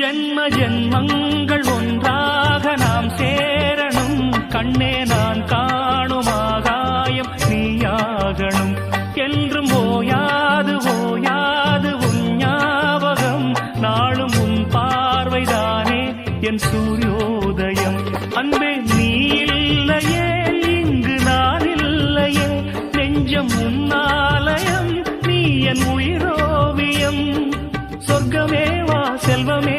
ஜென்ம ஜென்மங்கள் ஒன்றாக நாம் சேரணும். கண்ணே நான் காணும் ஆகாயம் நீயாகணும். என்றும் ஓயாது ஓயாது உன் ஞாபகம். நாளும் உன் பார்வைதானே என் சூரியோதயம். அன்பே நீ இல்லையே இங்கு நான் இல்லையே. நெஞ்சம் உன்னாலயம் நீ என் உயிரோவியம். சொர்க்கமே வா செல்வமே